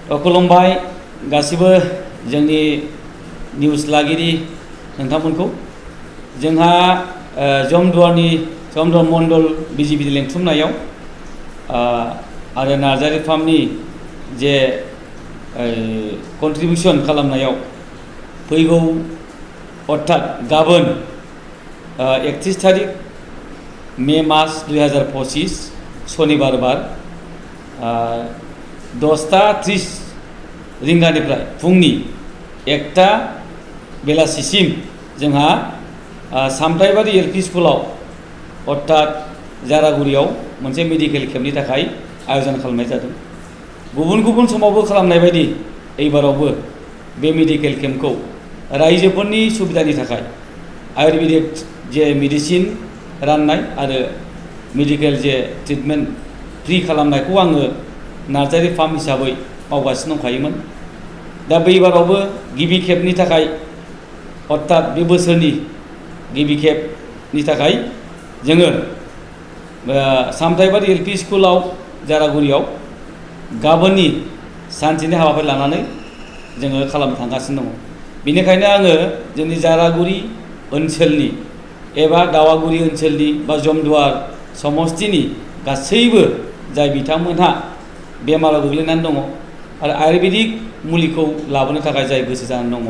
खुलुमबाय गासिबो जोंनि निउस लागिरि नोंथांमोनखौ जोंहा जमदुवार मण्डल बिजिबि लेंथुमनायाव आरो नार्जारि फार्मनि जे कन्ट्रिबिउसन खालामनायाव फैगौ अर्थात गाबोन 31 तारिख मे मास 2025 शनिबार बार 10:30 रिंगानिफ्राय फुंनि 1टा बेलासिसिम जोंहा सामथाइबारि एलपि स्कुलाव अर्थात जारागुरियाव मोनसे मेडिकेल केम्पनि थाखाय आयोजन खालामनाय जादों। गुबुन गुबुन समावबो खालामनाय बायदि एबारावबो बे मेडिकेल केम्पखौ रायजोफोरनि सुबिदानि थाखाय आयुर्वेदिक जे मेडिसिन राननाय आरो मेडिकेल जे ट्रिटमेन्ट फ्रि खालामनायखौ आङो नार्जारि फार्म हिसाबै मावगासिनो दंखायोमोन। दा बैबारावबो गिबि खेबनि थाखाय अर्थात बे बोसोरनि गिबि खेबनि थाखाय जोङो सामथाइबारि एलपि स्कुलाव जारागुरियाव गाबोननि सानसेनि हाबाफारि लानानै जोङो खालामनो थांगासिनो दङ। बेनिखायनो आङो जोंनि जारागुरि ओनसोलनि एबा दावागुरि ओनसोलनि बा जमदुवार समस्तिनि गासैबो जाय बिथांमोनहा बेमाराव गोग्लैनानै दङ आरो आयुर्वेदिक मुलिखौ लाबोनो थाखाय जाय गोसो जानानै दङ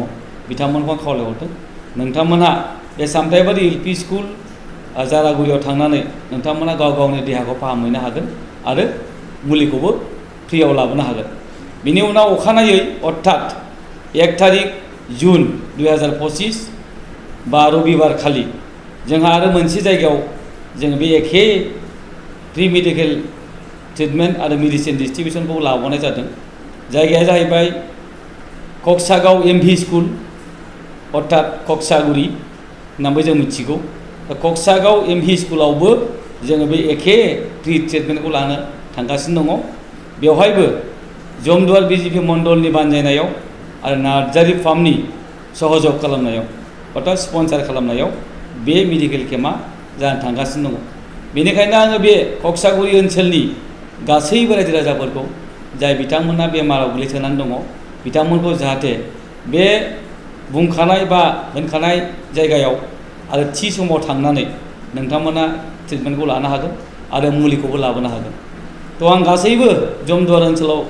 बिथांमोनखौ खावलायहरदों नोंथांमोनहा बे सामथाइबारि एलपि स्कुल जारागुरियाव थांनानै नोंथांमोना गाव गावनि देहाखौ फाहामहैनो हागोन आरो मुलिखौबो फ्रियाव लाबोनो हागोन। बिनि उनाव अखानायै अर्थात 1 तारिख जुन 2025 बा रबिबार खालि जोंहा आरो मोनसे जायगायाव जों बे एखे फ्रि मेडिकेल ट्रिटमेन्ट आरो मेडिसिन डिस्ट्रिबिउसनखौ लाबोनाय जादों। जायगाया जाहैबाय कक्सागाव एमभि स्कुल अर्थात कक्सागुरि होननानैबो जों मिथिगौ। कक्सागाव एमभि स्कुलावबो जोङो बे एखे फ्रि ट्रिटमेन्टखौ लानो थांगासिनो दङ। बेवहायबो जमदुवार बिजिपि मण्डलनि बानजायनायाव आरो नार्जारि फार्मनि सहयोग खालामनायाव अर्थात स्पन्सार खालामनायाव बे मेडिकेल केम्पआ जानो थांगासिनो दङ। बेनिखायनो आङो बे कक्सागुरि ओनसोलनि गासैबो रायजो राजाफोरखौ जाय बिथांमोना बेमाराव गोग्लैसोनानै दङ बिथांमोनखौ जाहाथे बे बुंखानाय बा होनखानाय जायगायाव आरो थि समाव थांनानै नोंथांमोना ट्रिटमेन्टखौ लानो हागोन आरो मुलिखौबो लाबोनो हागोन। थ' आं गासैबो जमदुवार ओनसोलाव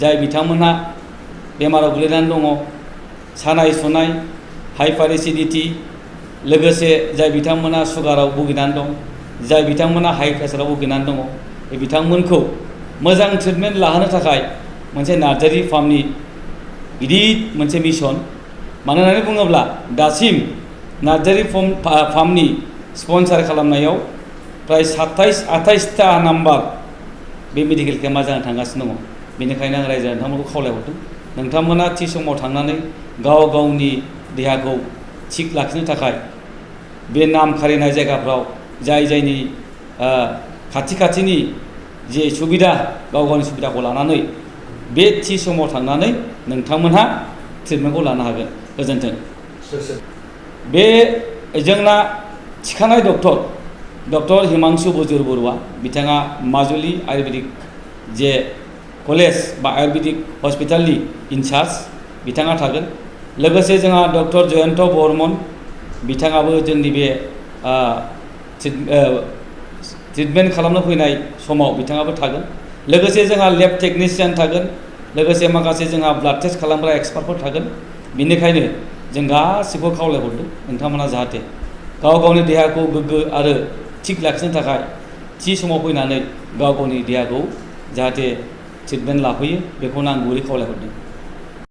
जाय बिथांमोनहा बेमाराव गोग्लैनानै दङ सानाय सुनाय हाइपार एसिडिटी लोगोसे जाय बिथांमोना सुगाराव भुगिनानै दं जाय बिथांमोना हाइ प्रेसाराव भुगिनानै दङ बे बिथांमोनखौ मोजां ट्रिटमेन्ट लाहोनो थाखाय मोनसे नार्जारि फार्मनि गिदिर मोनसे मिशन। मानो होननानै बुङोब्ला दासिम नार्जारि फार्मनि स्पन्सार खालामनायाव प्राय 27-28टा नाम्बार बे मेडिकेल केम्पआ जानो थांगासिनो दङ। बेनिखायनो आं रायजो नोंथांमोनखौ खावलायहरदों नोंथांमोना थि समाव थांनानै गाव गावनि देहाखौ थिग लाखिनो थाखाय बे नाम खारिनाय जायगाफ्राव जाय जायनि खाथि खाथिनि जे सुबिदा गाव गावनि सुबिदाखौ लानानै बे थि समाव थांनानै नोंथांमोनहा ट्रिटमेन्टखौ लानो हागोन। गोजोन्थों। बे जोंना थिखानाय डक्टर हिमांशु बजुर बरुवा बिथाङा माजुलि आयुर्वेदिक जे कलेज बा आयुर्वेदिक हस्पिटालनि इनचार्ज बिथाङा थागोन। लोगोसे जोंहा डक्टर जयन्त बर्मन बिथाङाबो जोंनि बे ट्रिटमेन्ट खालामनो फैनाय समाव बिथाङाबो थागोन। लोगोसे जोंहा लेब टेकनिशियान थागोन। लोगोसे माखासे जोंहा ब्लाड टेस्ट खालामग्रा एक्सपार्टफोर थागोन। बेनिखायनो जों गासिबो खावलायहरदों नोंथांमोना जाहाथे गाव गावनि देहाखौ गोग्गो आरो थिग लाखिनो थाखाय थि समाव फैनानै गाव गावनि देहाखौ जाहाथे ट्रिटमेन्ट लाफैयो बेखौनो आं गुरै खावलायहरदों।